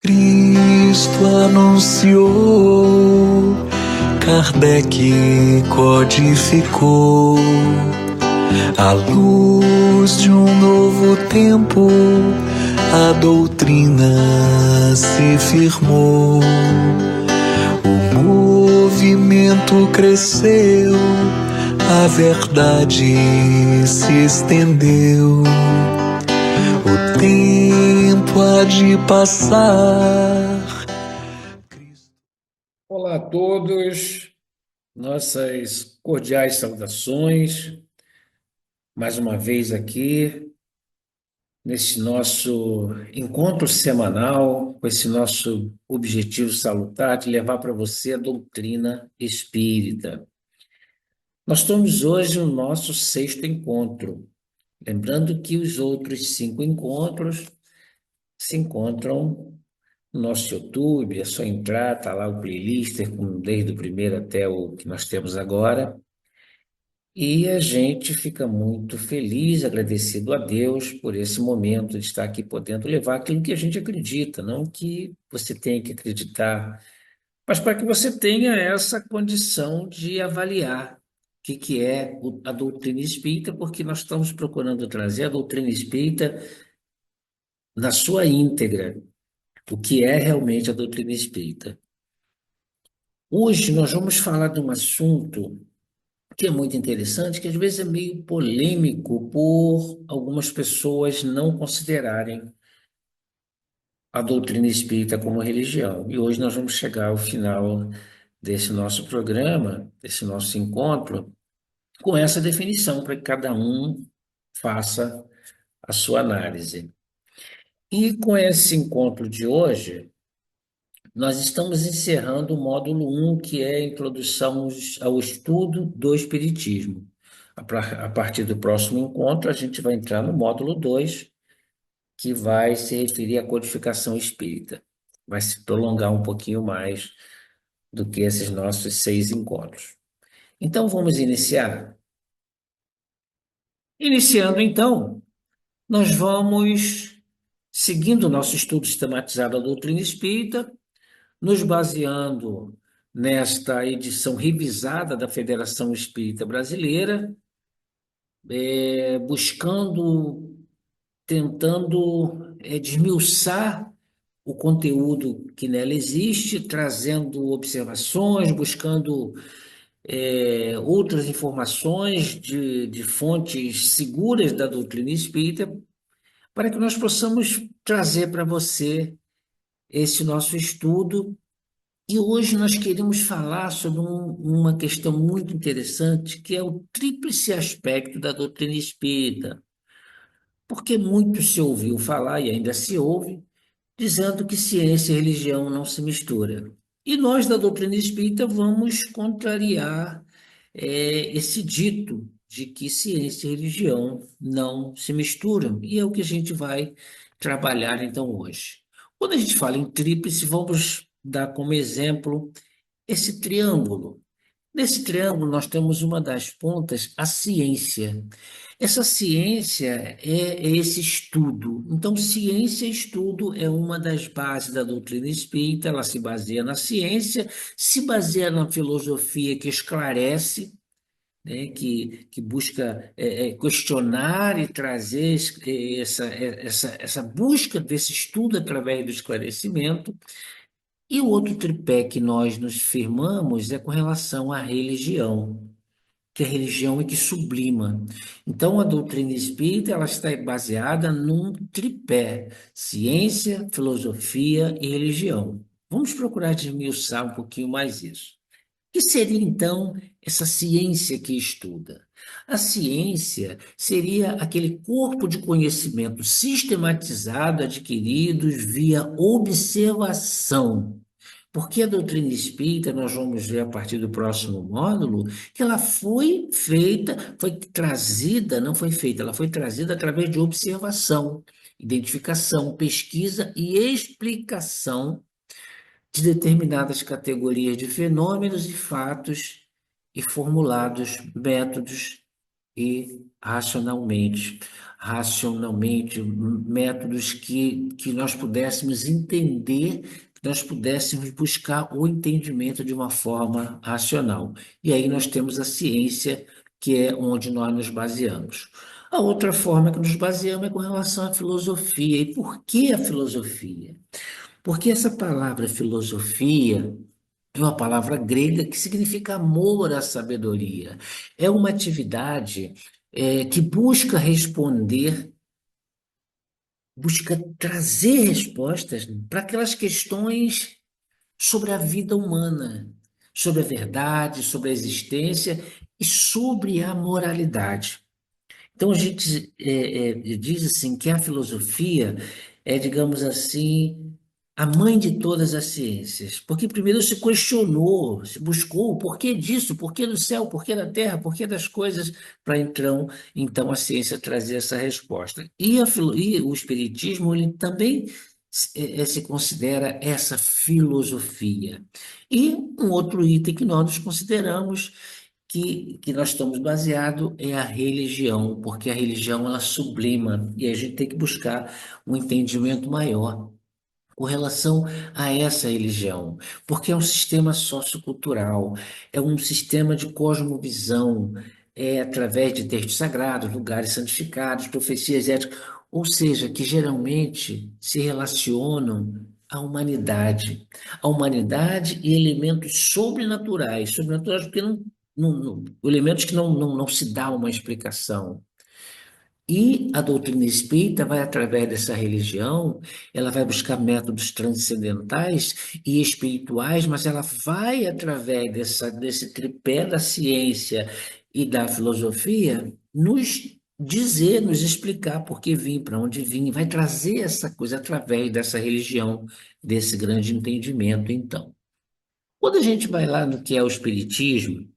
Cristo anunciou, Kardec codificou, à luz de um novo tempo, a doutrina se firmou. O movimento cresceu, a verdade se estendeu. O tempo há de passar. Olá a todos, nossas cordiais saudações, mais uma vez aqui, nesse nosso encontro semanal, com esse nosso objetivo salutar de levar para você a doutrina espírita. Nós estamos hoje no nosso sexto encontro, lembrando que os outros 5 encontros se encontram no nosso YouTube, é só entrar, está lá o playlist, desde o primeiro até o que nós temos agora. E a gente fica muito feliz, agradecido a Deus por esse momento de estar aqui podendo levar aquilo que a gente acredita, não que você tenha que acreditar, mas para que você tenha essa condição de avaliar o que é a doutrina espírita, porque nós estamos procurando trazer a doutrina espírita na sua íntegra, o que é realmente a doutrina espírita. Hoje nós vamos falar de um assunto que é muito interessante, que às vezes é meio polêmico por algumas pessoas não considerarem a doutrina espírita como religião. E hoje nós vamos chegar ao final desse nosso programa, desse nosso encontro, com essa definição, para que cada um faça a sua análise. E com esse encontro de hoje, nós estamos encerrando o módulo 1, que é a introdução ao estudo do Espiritismo. A partir do próximo encontro, a gente vai entrar no módulo 2, que vai se referir à codificação espírita. Vai se prolongar um pouquinho mais do que esses nossos 6 encontros. Então, vamos iniciar? Iniciando, então, nós vamos, seguindo o nosso estudo sistematizado da doutrina espírita, nos baseando nesta edição revisada da Federação Espírita Brasileira, tentando desmiuçar o conteúdo que nela existe, trazendo observações, buscando outras informações de fontes seguras da doutrina espírita, para que nós possamos trazer para você esse nosso estudo. E hoje nós queremos falar sobre uma questão muito interessante, que é o tríplice aspecto da doutrina espírita. Porque muito se ouviu falar, e ainda se ouve, dizendo que ciência e religião não se misturam. E nós, da doutrina espírita, vamos contrariar esse dito de que ciência e religião não se misturam. E é o que a gente vai trabalhar, então, hoje. Quando a gente fala em tríplice, vamos dar como exemplo esse triângulo. Nesse triângulo, nós temos uma das pontas, a ciência. Essa ciência é esse estudo. Então, ciência e estudo é uma das bases da doutrina espírita, ela se baseia na ciência, se baseia na filosofia que esclarece, né, que busca questionar e trazer essa busca desse estudo através do esclarecimento. E o outro tripé que nós nos firmamos é com relação à religião, que a religião é que sublima. Então, a doutrina espírita ela está baseada num tripé: ciência, filosofia e religião. Vamos procurar desmiuçar um pouquinho mais isso. O que seria, então, essa ciência que estuda? A ciência seria aquele corpo de conhecimento sistematizado adquiridos via observação. Porque a doutrina espírita, nós vamos ver a partir do próximo módulo, que ela foi feita, foi trazida, não foi feita, ela foi trazida através de observação, identificação, pesquisa e explicação de determinadas categorias de fenômenos e fatos e formulados métodos e racionalmente. racionalmente, métodos que nós pudéssemos entender, que nós pudéssemos buscar o entendimento de uma forma racional. E aí nós temos a ciência, que é onde nós nos baseamos. A outra forma que nos baseamos é com relação à filosofia. E por que a filosofia? Porque essa palavra filosofia é uma palavra grega que significa amor à sabedoria. É uma atividade que busca responder, busca trazer respostas para aquelas questões sobre a vida humana, sobre a verdade, sobre a existência e sobre a moralidade. Então, a gente diz assim que a filosofia é, digamos assim, a mãe de todas as ciências, porque primeiro se questionou, se buscou o porquê disso, o porquê do céu, o porquê da terra, o porquê das coisas, para então a ciência trazer essa resposta. E o espiritismo, ele também se considera essa filosofia. E um outro item que nós nos consideramos que nós estamos baseado é a religião, porque a religião ela sublima e a gente tem que buscar um entendimento maior com relação a essa religião, porque é um sistema sociocultural, é um sistema de cosmovisão, é através de textos sagrados, lugares santificados, profecias éticas, ou seja, que geralmente se relacionam à humanidade e elementos sobrenaturais porque elementos que não se dá uma explicação. E a doutrina espírita vai, através dessa religião, ela vai buscar métodos transcendentais e espirituais, mas ela vai, através desse tripé da ciência e da filosofia, nos dizer, nos explicar por que vim, para onde vim, vai trazer essa coisa através dessa religião, desse grande entendimento, então. Quando a gente vai lá no que é o espiritismo,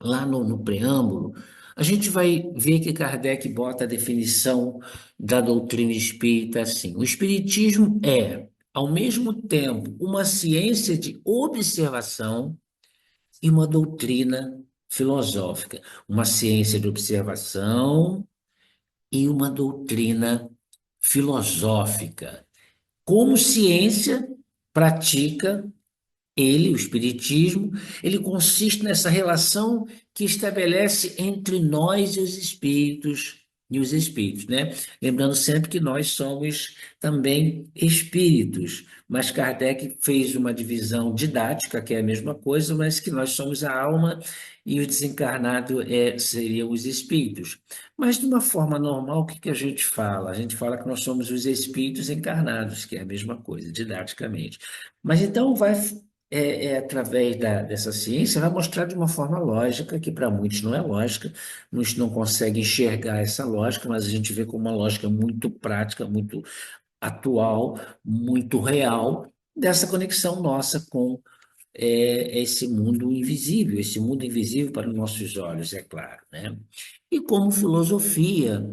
lá no preâmbulo, a gente vai ver que Kardec bota a definição da doutrina espírita assim: o espiritismo é, ao mesmo tempo, uma ciência de observação e uma doutrina filosófica. Uma ciência de observação e uma doutrina filosófica. Como ciência, pratica o espiritismo, ele consiste nessa relação que estabelece entre nós e os espíritos, né? Lembrando sempre que nós somos também espíritos, mas Kardec fez uma divisão didática, que é a mesma coisa, mas que nós somos a alma e o desencarnado seriam os espíritos. Mas de uma forma normal, o que que a gente fala? A gente fala que nós somos os espíritos encarnados, que é a mesma coisa, didaticamente. Mas então através dessa ciência, vai mostrar de uma forma lógica, que para muitos não é lógica, muitos não conseguem enxergar essa lógica, mas a gente vê como uma lógica muito prática, muito atual, muito real, dessa conexão nossa com esse mundo invisível para os nossos olhos, é claro, né? E como filosofia,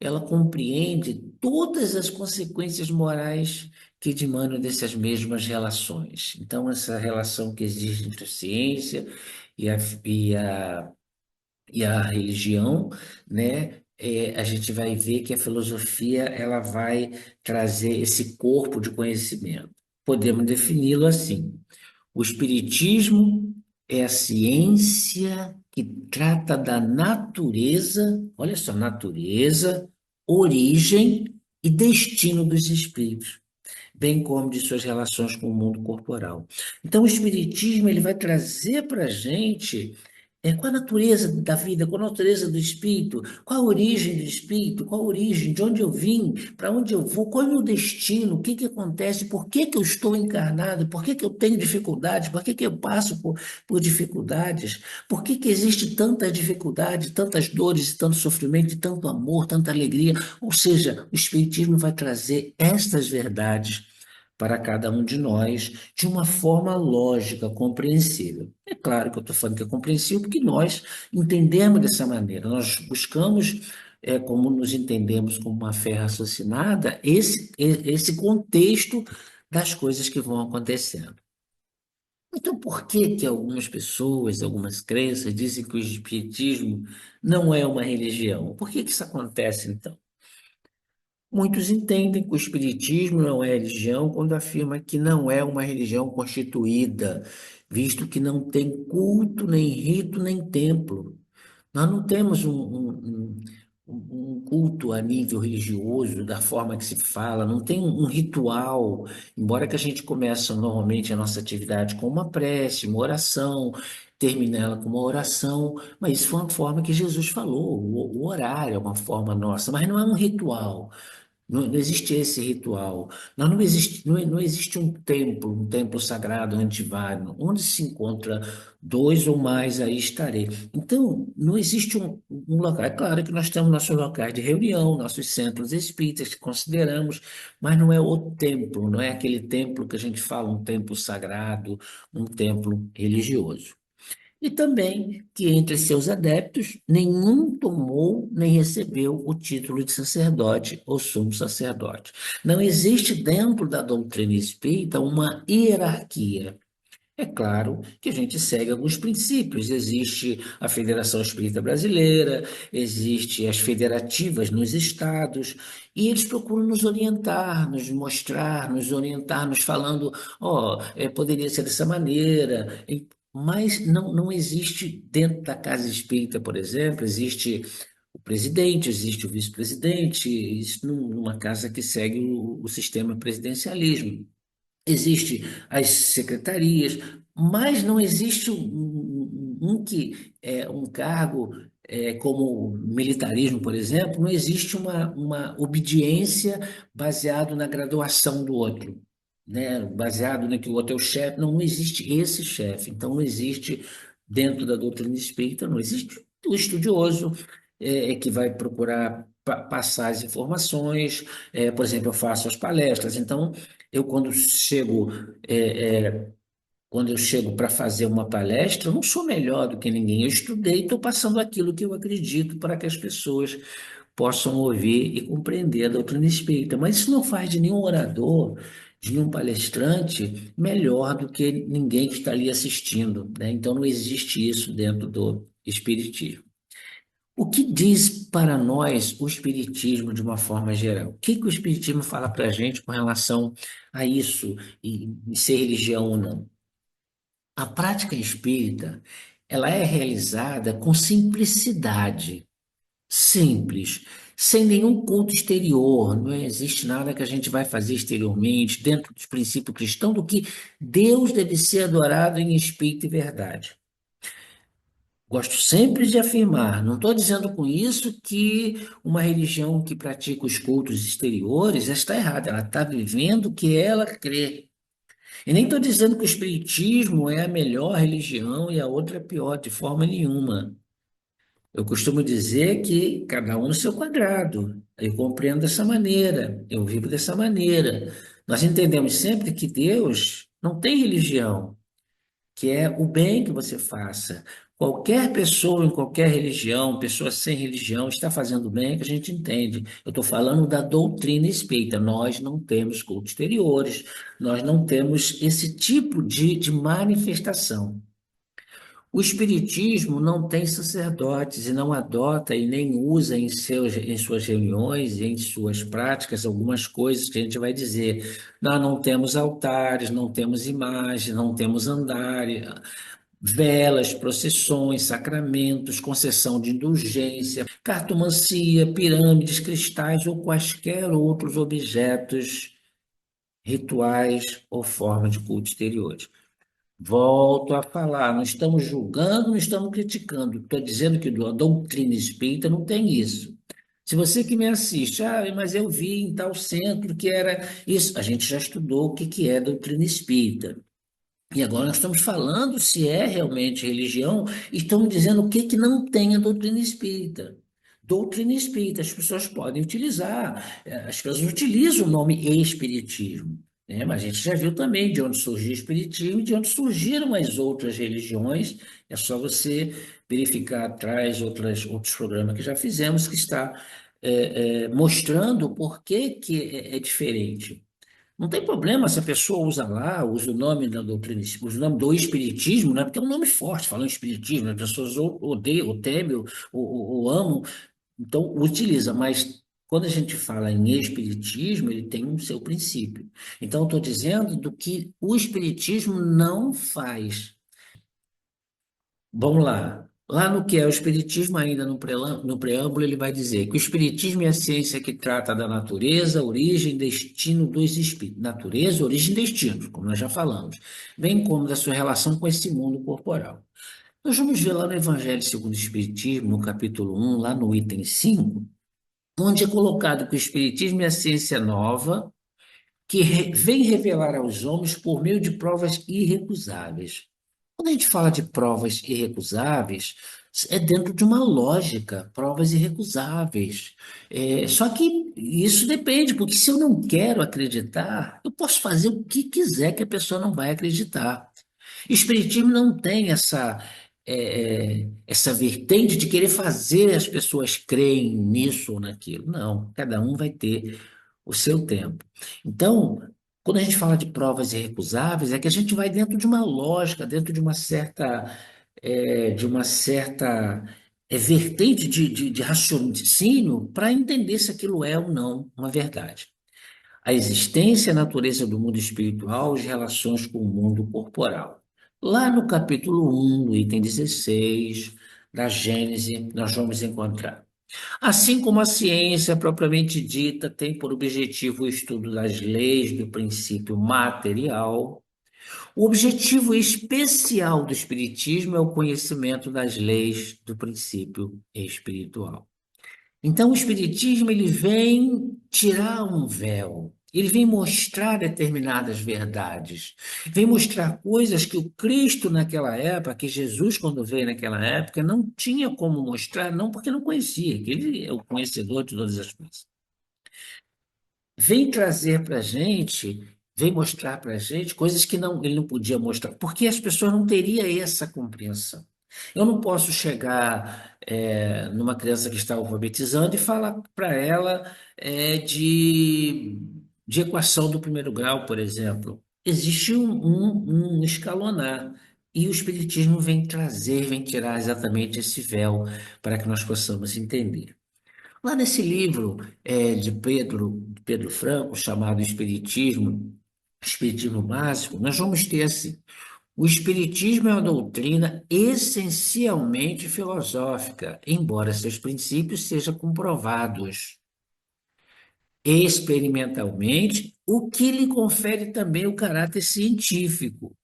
ela compreende todas as consequências morais que demandam dessas mesmas relações. Então, essa relação que existe entre a ciência e a religião, né? A gente vai ver que a filosofia ela vai trazer esse corpo de conhecimento. Podemos defini-lo assim: o espiritismo é a ciência que trata da natureza, olha só, natureza, origem e destino dos espíritos, bem como de suas relações com o mundo corporal. Então, o espiritismo ele vai trazer para a gente qual a natureza da vida, qual a natureza do espírito, qual a origem do espírito, qual a origem, de onde eu vim, para onde eu vou, qual é o meu destino, o que que acontece, por que que eu estou encarnado, por que que eu tenho dificuldades, por que que eu passo por dificuldades, por que que existe tanta dificuldade, tantas dores, tanto sofrimento, tanto amor, tanta alegria. Ou seja, o espiritismo vai trazer estas verdades para cada um de nós de uma forma lógica, compreensível. É claro que eu estou falando que é compreensível porque nós entendemos dessa maneira, nós buscamos, como nos entendemos como uma fé raciocinada, esse contexto das coisas que vão acontecendo. Então, por que que algumas pessoas, algumas crenças dizem que o espiritismo não é uma religião? Por que que isso acontece, então? Muitos entendem que o Espiritismo não é religião quando afirma que não é uma religião constituída, visto que não tem culto, nem rito, nem templo. Nós não temos um culto a nível religioso, da forma que se fala, não tem um ritual, embora que a gente comece normalmente a nossa atividade com uma prece, uma oração, termina ela com uma oração, mas isso foi uma forma que Jesus falou, o horário é uma forma nossa, mas não é um ritual. Não existe esse ritual. Não existe um templo sagrado antivário, onde se encontra dois ou mais, aí estarei. Então, não existe um local. É claro que nós temos nossos locais de reunião, nossos centros espíritas que consideramos, mas não é o templo, não é aquele templo que a gente fala, um templo sagrado, um templo religioso. E também que entre seus adeptos nenhum tomou nem recebeu o título de sacerdote ou sumo sacerdote. Não existe dentro da doutrina espírita uma hierarquia. É claro que a gente segue alguns princípios. Existe a Federação Espírita Brasileira, existe as federativas nos estados, e eles procuram nos orientar, nos mostrar, nos orientar, nos falando, poderia ser dessa maneira. Mas não existe dentro da Casa Espírita, por exemplo, existe o presidente, existe o vice-presidente, isso numa casa que segue o sistema presidencialismo. Existe as secretarias, mas não existe que é um cargo como o militarismo, por exemplo, não existe uma obediência baseado na graduação do outro, né? Baseado no que o outro é o chefe. Não existe esse chefe. Então, não existe, dentro da doutrina espírita, não existe o estudioso que vai procurar passar as informações. Por exemplo, eu faço as palestras, então eu quando eu chego para fazer uma palestra, eu não sou melhor do que ninguém. Eu estudei, estou passando aquilo que eu acredito para que as pessoas possam ouvir e compreender a doutrina espírita. Mas isso não faz de nenhum orador, de nenhum palestrante, melhor do que ninguém que está ali assistindo, né? Então não existe isso dentro do espiritismo. O que diz para nós o Espiritismo de uma forma geral? O que o Espiritismo fala para a gente com relação a isso, e ser religião ou não? A prática espírita, ela é realizada com simplicidade, simples, sem nenhum culto exterior, não existe nada que a gente vai fazer exteriormente, dentro dos princípios cristãos, do que Deus deve ser adorado em espírito e verdade. Gosto sempre de afirmar, não estou dizendo com isso que uma religião que pratica os cultos exteriores está errada, ela está vivendo o que ela crê. E nem estou dizendo que o espiritismo é a melhor religião e a outra é pior, de forma nenhuma. Eu costumo dizer que cada um no seu quadrado. Eu compreendo dessa maneira, eu vivo dessa maneira. Nós entendemos sempre que Deus não tem religião, que é o bem que você faça. Qualquer pessoa em qualquer religião, pessoa sem religião, está fazendo bem, que a gente entende. Eu estou falando da doutrina espírita. Nós não temos cultos exteriores, nós não temos esse tipo de manifestação. O Espiritismo não tem sacerdotes e não adota e nem usa em suas reuniões e em suas práticas algumas coisas que a gente vai dizer. Nós não temos altares, não temos imagens, não temos andares, velas, procissões, sacramentos, concessão de indulgência, cartomancia, pirâmides, cristais ou quaisquer outros objetos rituais ou formas de culto exteriores. Volto a falar, não estamos julgando, não estamos criticando. Estou dizendo que a doutrina espírita não tem isso. Se você que me assiste, mas eu vi em tal centro que era isso. A gente já estudou o que é doutrina espírita. E agora nós estamos falando se é realmente religião, e estamos dizendo o que não tem a doutrina espírita. Doutrina espírita, as pessoas podem utilizar, as pessoas utilizam o nome espiritismo, né? Mas a gente já viu também de onde surgiu o espiritismo e de onde surgiram as outras religiões. É só você verificar atrás outros programas que já fizemos, que está mostrando o porquê que é diferente. Não tem problema se a pessoa usa lá, usa o nome da doutrina, usa o nome do espiritismo, né? Porque é um nome forte, falando espiritismo, as pessoas odeiam, ou temem, ou amam, então utiliza, mas quando a gente fala em espiritismo, ele tem um seu princípio. Então, eu estou dizendo do que o espiritismo não faz. Vamos lá. Lá no que é o Espiritismo, ainda no preâmbulo, ele vai dizer que o Espiritismo é a ciência que trata da natureza, origem, destino dos espíritos. Natureza, origem e destino, como nós já falamos, bem como da sua relação com esse mundo corporal. Nós vamos ver lá no Evangelho segundo o Espiritismo, no capítulo 1, lá no item 5, onde é colocado que o Espiritismo é a ciência nova que vem revelar aos homens por meio de provas irrecusáveis. Quando a gente fala de provas irrecusáveis, é dentro de uma lógica, provas irrecusáveis. Só que isso depende, porque se eu não quero acreditar, eu posso fazer o que quiser que a pessoa não vai acreditar. Espiritismo não tem essa vertente de querer fazer as pessoas crerem nisso ou naquilo. Não, cada um vai ter o seu tempo. Então, quando a gente fala de provas irrecusáveis, é que a gente vai dentro de uma lógica, dentro de uma certa vertente de raciocínio para entender se aquilo é ou não uma verdade. A existência e a natureza do mundo espiritual, as relações com o mundo corporal. Lá no capítulo 1, no item 16 da Gênese, nós vamos encontrar. Assim como a ciência propriamente dita tem por objetivo o estudo das leis do princípio material, o objetivo especial do Espiritismo é o conhecimento das leis do princípio espiritual. Então, o Espiritismo ele vem tirar um véu, ele vem mostrar determinadas verdades, vem mostrar coisas que o Cristo naquela época, que Jesus quando veio naquela época, não tinha como mostrar, não porque não conhecia, que ele é o conhecedor de todas as coisas. Vem trazer para a gente, vem mostrar para a gente coisas que não, ele não podia mostrar, porque as pessoas não teriam essa compreensão. Eu não posso chegar numa criança que está alfabetizando e falar para ela de equação do primeiro grau, por exemplo. Existe um escalonar. E o Espiritismo vem trazer, vem tirar exatamente esse véu para que nós possamos entender. Lá nesse livro de Pedro Franco, chamado Espiritismo Básico, nós vamos ter assim: o Espiritismo é uma doutrina essencialmente filosófica, embora seus princípios sejam comprovados experimentalmente, o que lhe confere também o caráter científico.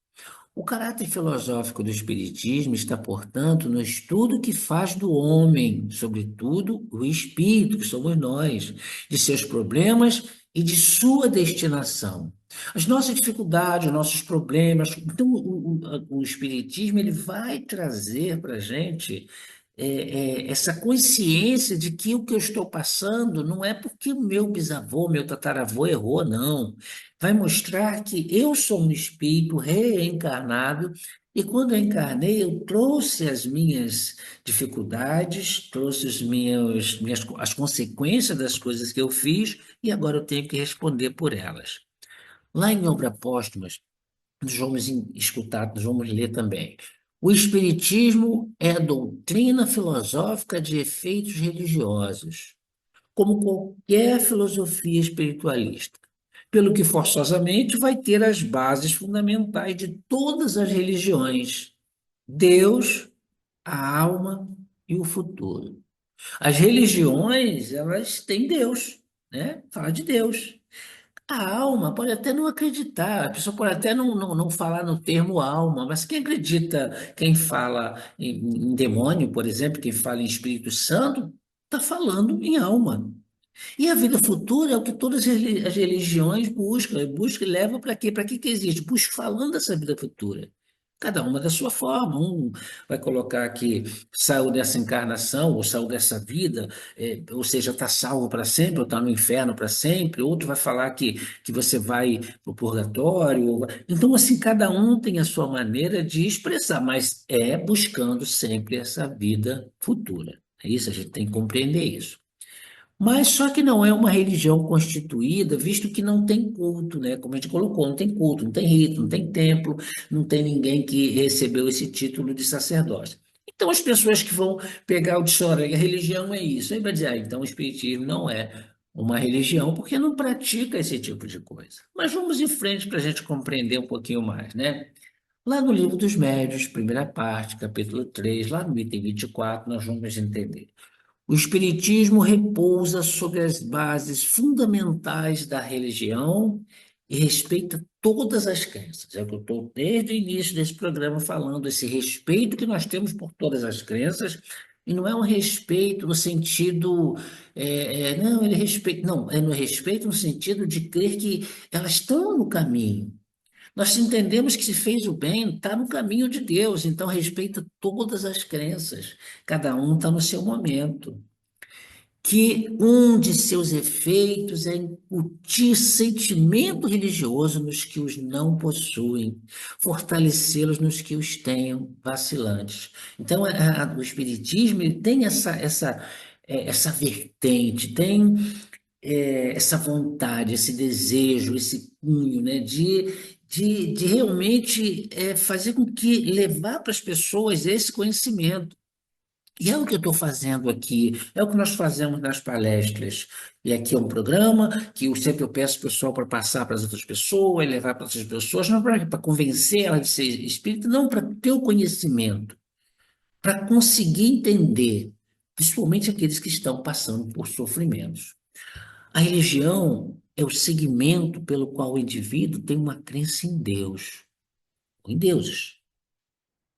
O caráter filosófico do Espiritismo está, portanto, no estudo que faz do homem, sobretudo o espírito, que somos nós, de seus problemas e de sua destinação. As nossas dificuldades, os nossos problemas. Então, o Espiritismo ele vai trazer para a gente essa consciência de que o que eu estou passando não é porque o meu bisavô, meu tataravô errou, não. Vai mostrar que eu sou um espírito reencarnado e quando eu encarnei, eu trouxe as minhas dificuldades, trouxe as consequências das coisas que eu fiz e agora eu tenho que responder por elas. Lá em Obra Póstumas, nós vamos escutar, nós vamos ler também. O Espiritismo é a doutrina filosófica de efeitos religiosos, como qualquer filosofia espiritualista, pelo que forçosamente vai ter as bases fundamentais de todas as religiões: Deus, a alma e o futuro. As religiões, elas têm Deus, né? Fala de Deus. A alma pode até não acreditar, a pessoa pode até não falar no termo alma, mas quem acredita, quem fala em demônio, por exemplo, quem fala em Espírito Santo, está falando em alma. E a vida futura é o que todas as religiões buscam e levam para quê? Para que existe? Busca falando dessa vida futura. Cada uma da sua forma. Um vai colocar que saiu dessa encarnação, ou saiu dessa vida, ou seja, está salvo para sempre, ou está no inferno para sempre. Outro vai falar que você vai para o purgatório. Então, assim, cada um tem a sua maneira de expressar, mas é buscando sempre essa vida futura. É isso, a gente tem que compreender isso. Mas só que não é uma religião constituída, visto que não tem culto, né? Como a gente colocou, não tem culto, não tem rito, não tem templo, não tem ninguém que recebeu esse título de sacerdócio. Então, as pessoas que vão pegar o dicionário, a religião é isso, aí vai dizer, então o espiritismo não é uma religião porque não pratica esse tipo de coisa. Mas vamos em frente para a gente compreender um pouquinho mais, né? Lá no Livro dos Médiuns, primeira parte, capítulo 3, lá no item 24, nós vamos entender. O Espiritismo repousa sobre as bases fundamentais da religião e respeita todas as crenças. É o que eu estou desde o início desse programa falando, esse respeito que nós temos por todas as crenças, e não é um respeito no sentido, não, ele respeita, não, é no respeito no sentido de crer que elas estão no caminho. Nós entendemos que se fez o bem, está no caminho de Deus, então respeita todas as crenças. Cada um está no seu momento. Que um de seus efeitos é incutir sentimento religioso nos que os não possuem, fortalecê-los nos que os tenham vacilantes. Então, o Espiritismo ele tem essa vertente, tem essa vontade, esse desejo, esse cunho, né, de realmente fazer com que levar para as pessoas esse conhecimento. E é o que eu estou fazendo aqui, é o que nós fazemos nas palestras. E aqui é um programa que sempre eu peço o pessoal para passar para as outras pessoas, levar para outras pessoas, não para convencer ela de ser espírita, não para ter o conhecimento, para conseguir entender, principalmente aqueles que estão passando por sofrimentos. A religião é o segmento pelo qual o indivíduo tem uma crença em Deus, ou em deuses,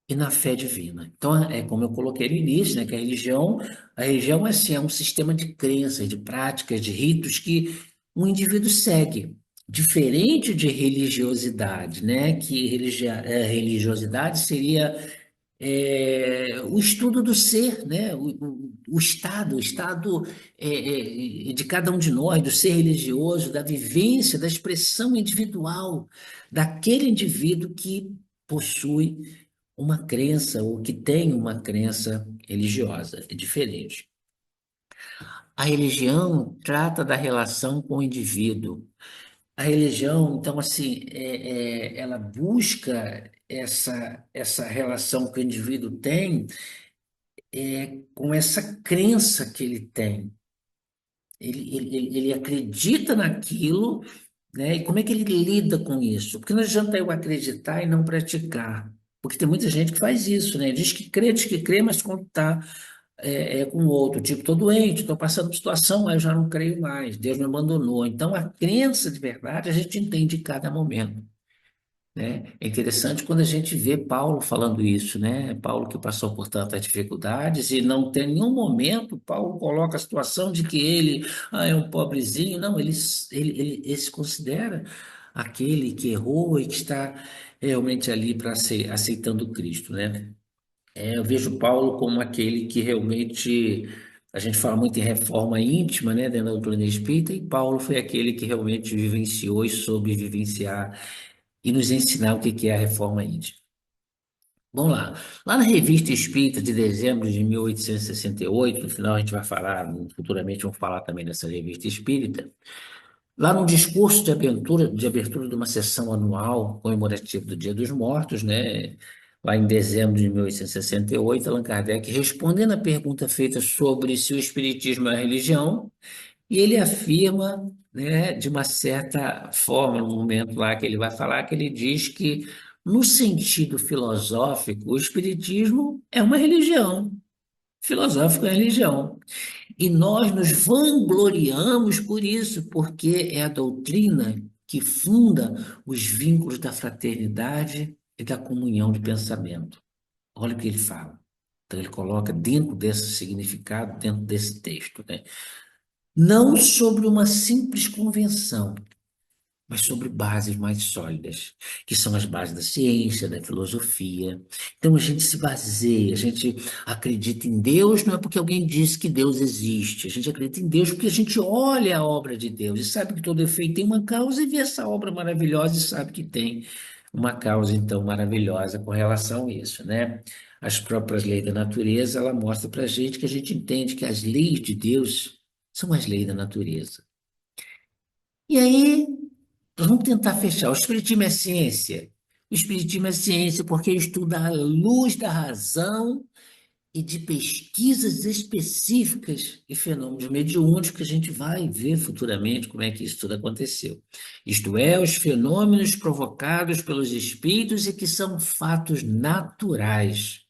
e na fé divina. Então, é como eu coloquei no início, né, que a religião é, assim, é um sistema de crenças, de práticas, de ritos que um indivíduo segue. Diferente de religiosidade, né, que religiosidade seria o estudo do ser, né? O estado de cada um de nós, do ser religioso, da vivência, da expressão individual daquele indivíduo que possui uma crença ou que tem uma crença religiosa. É diferente. A religião trata da relação com o indivíduo. A religião, então, assim, ela busca essa relação que o indivíduo tem com essa crença que ele tem. Ele acredita naquilo, né? E como é que ele lida com isso? Porque não adianta eu acreditar e não praticar. Porque tem muita gente que faz isso, né? Diz que crê, mas quando está com o outro, tipo, estou doente, estou passando por situação, aí eu já não creio mais, Deus me abandonou. Então, a crença de verdade a gente entende em cada momento. Né? É interessante quando a gente vê Paulo falando isso, né? Paulo que passou por tantas dificuldades e não tem nenhum momento Paulo coloca a situação de que ele é um pobrezinho, não, ele se considera aquele que errou e que está realmente ali para aceitando Cristo, né? Eu vejo Paulo como aquele que realmente a gente fala muito em reforma íntima, né, dentro da doutrina espírita, e Paulo foi aquele que realmente vivenciou e soube vivenciar e nos ensinar o que é a reforma íntima. Vamos lá. Lá na Revista Espírita de dezembro de 1868, no final a gente vai falar, futuramente vamos falar também dessa Revista Espírita, lá no discurso de abertura de uma sessão anual comemorativa do Dia dos Mortos, né, lá em dezembro de 1868, Allan Kardec, respondendo à pergunta feita sobre se o Espiritismo é religião, e ele afirma, né, de uma certa forma, no momento lá que ele vai falar, que ele diz que, no sentido filosófico, o Espiritismo é uma religião. Filosófico é religião. E nós nos vangloriamos por isso, porque é a doutrina que funda os vínculos da fraternidade e da comunhão de pensamento. Olha o que ele fala. Então, ele coloca dentro desse significado, dentro desse texto, né? Não sobre uma simples convenção, mas sobre bases mais sólidas, que são as bases da ciência, da filosofia. Então a gente se baseia, a gente acredita em Deus, não é porque alguém disse que Deus existe, a gente acredita em Deus porque a gente olha a obra de Deus e sabe que todo efeito tem uma causa e vê essa obra maravilhosa e sabe que tem uma causa então maravilhosa com relação a isso, né? As próprias leis da natureza, ela mostra para a gente que a gente entende que as leis de Deus são as leis da natureza. E aí, vamos tentar fechar. O Espiritismo é ciência? O Espiritismo é ciência porque estuda a luz da razão e de pesquisas específicas e fenômenos mediúnicos que a gente vai ver futuramente como é que isso tudo aconteceu. Isto é, os fenômenos provocados pelos espíritos e que são fatos naturais.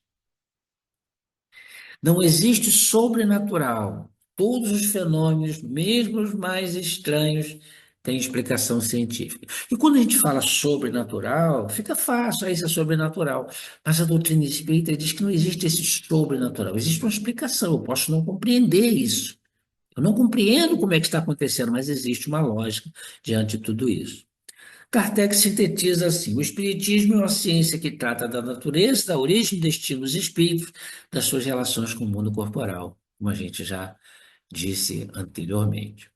Não existe sobrenatural. Todos os fenômenos, mesmo os mais estranhos, têm explicação científica. E quando a gente fala sobrenatural, fica fácil, isso é sobrenatural. Mas a doutrina espírita diz que não existe esse sobrenatural, existe uma explicação. Eu posso não compreender isso. Eu não compreendo como é que está acontecendo, mas existe uma lógica diante de tudo isso. Kardec sintetiza assim: o Espiritismo é uma ciência que trata da natureza, da origem e destino dos espíritos, das suas relações com o mundo corporal, como a gente já disse anteriormente.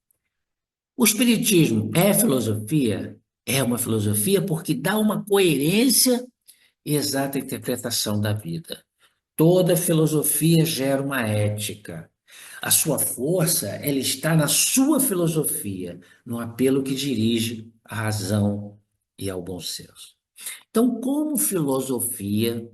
O Espiritismo é filosofia? É uma filosofia porque dá uma coerência e exata interpretação da vida. Toda filosofia gera uma ética. A sua força, ela está na sua filosofia, no apelo que dirige à razão e ao bom senso. Então, como filosofia,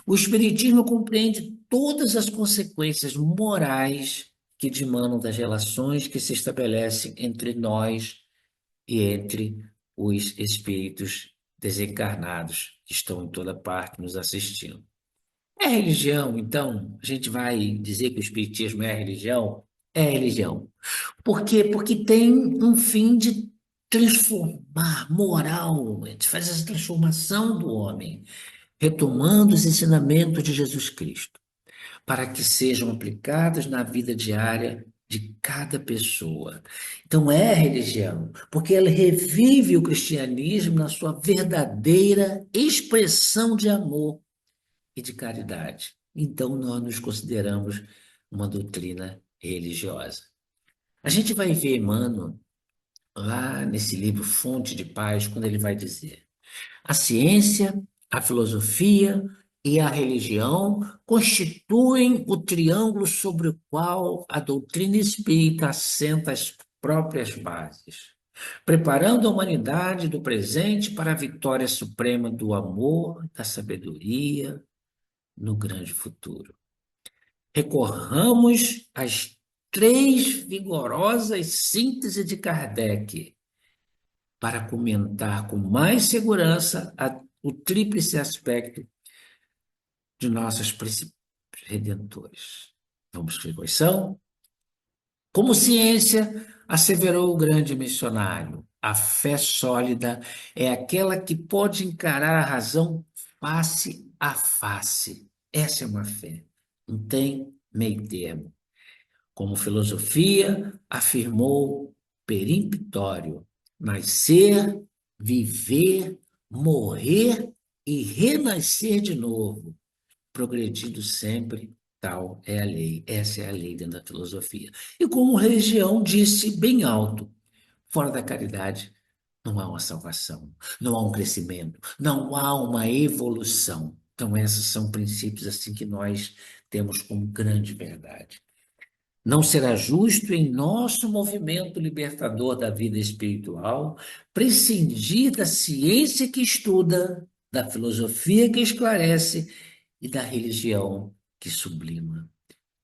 o Espiritismo compreende todas as consequências morais que dimanam das relações que se estabelecem entre nós e entre os espíritos desencarnados que estão em toda parte nos assistindo. É religião, então? A gente vai dizer que o Espiritismo é religião? É religião. Por quê? Porque tem um fim de transformar moral, de fazer essa transformação do homem, retomando os ensinamentos de Jesus Cristo, para que sejam aplicados na vida diária de cada pessoa. Então é religião, porque ela revive o cristianismo na sua verdadeira expressão de amor e de caridade. Então, nós nos consideramos uma doutrina religiosa. A gente vai ver Emmanuel lá nesse livro Fonte de Paz, quando ele vai dizer: a ciência, a filosofia e a religião constituem o triângulo sobre o qual a doutrina espírita assenta as próprias bases, preparando a humanidade do presente para a vitória suprema do amor, da sabedoria, no grande futuro. Recorramos às três vigorosas sínteses de Kardec para comentar com mais segurança o tríplice aspecto de nossos princípios redentores. Vamos ver quais são? Como ciência, asseverou o grande missionário, a fé sólida é aquela que pode encarar a razão face a face. Essa é uma fé. Não tem meio termo. Como filosofia, afirmou peremptório: nascer, viver, morrer e renascer de novo, progredindo sempre, tal é a lei. Essa é a lei dentro da filosofia. E como religião, disse bem alto: fora da caridade não há uma salvação, não há um crescimento, não há uma evolução. Então, esses são princípios assim que nós temos como grande verdade. Não será justo em nosso movimento libertador da vida espiritual prescindir da ciência que estuda, da filosofia que esclarece e da religião que sublima.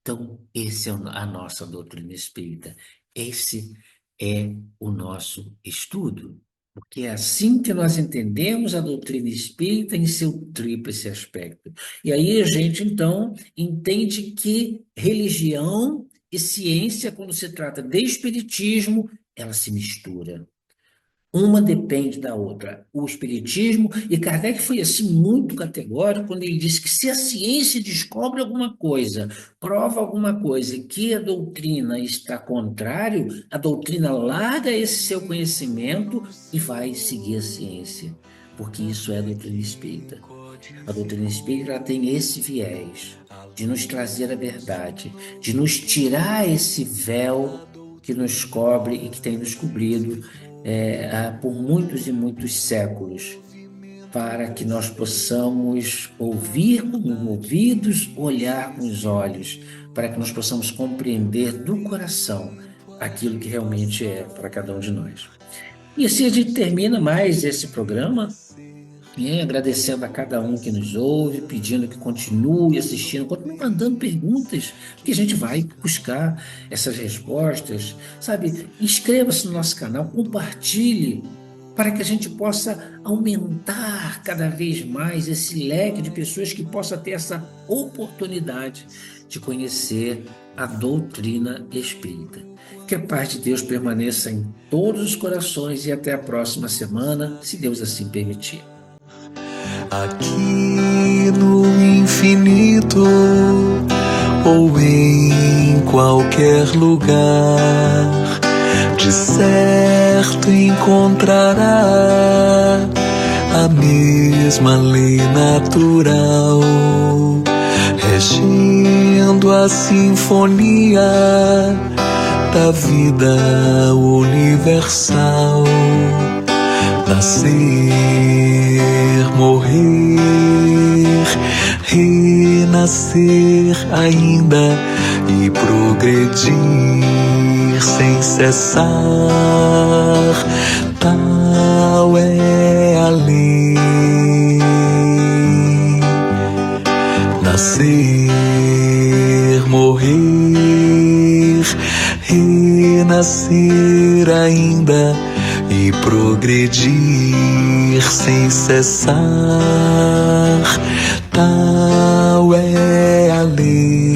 Então, esse é a nossa doutrina espírita. Esse é o nosso estudo. Porque é assim que nós entendemos a doutrina espírita em seu tríplice aspecto. E aí a gente, então, entende que religião e ciência, quando se trata de espiritismo, ela se mistura. Uma depende da outra. O espiritismo, e Kardec foi assim muito categórico quando ele disse que se a ciência descobre alguma coisa, prova alguma coisa e que a doutrina está contrário, a doutrina larga esse seu conhecimento e vai seguir a ciência, porque isso é a doutrina espírita. A doutrina espírita ela tem esse viés de nos trazer a verdade, de nos tirar esse véu que nos cobre e que tem nos cobrido por muitos e muitos séculos, para que nós possamos ouvir com os ouvidos, olhar com os olhos, para que nós possamos compreender do coração aquilo que realmente é para cada um de nós. E assim a gente termina mais esse programa Agradecendo a cada um que nos ouve, pedindo que continue assistindo, continue mandando perguntas, que a gente vai buscar essas respostas, sabe? Inscreva-se no nosso canal, compartilhe, para que a gente possa aumentar cada vez mais esse leque de pessoas que possa ter essa oportunidade de conhecer a doutrina espírita. Que a paz de Deus permaneça em todos os corações e até a próxima semana, se Deus assim permitir. Aqui no infinito ou em qualquer lugar, de certo encontrará a mesma lei natural, regendo a sinfonia da vida universal. Nascer, morrer, renascer ainda e progredir sem cessar. Tal é a lei. Nascer, morrer, renascer ainda e progredir sem cessar. Tal é a lei.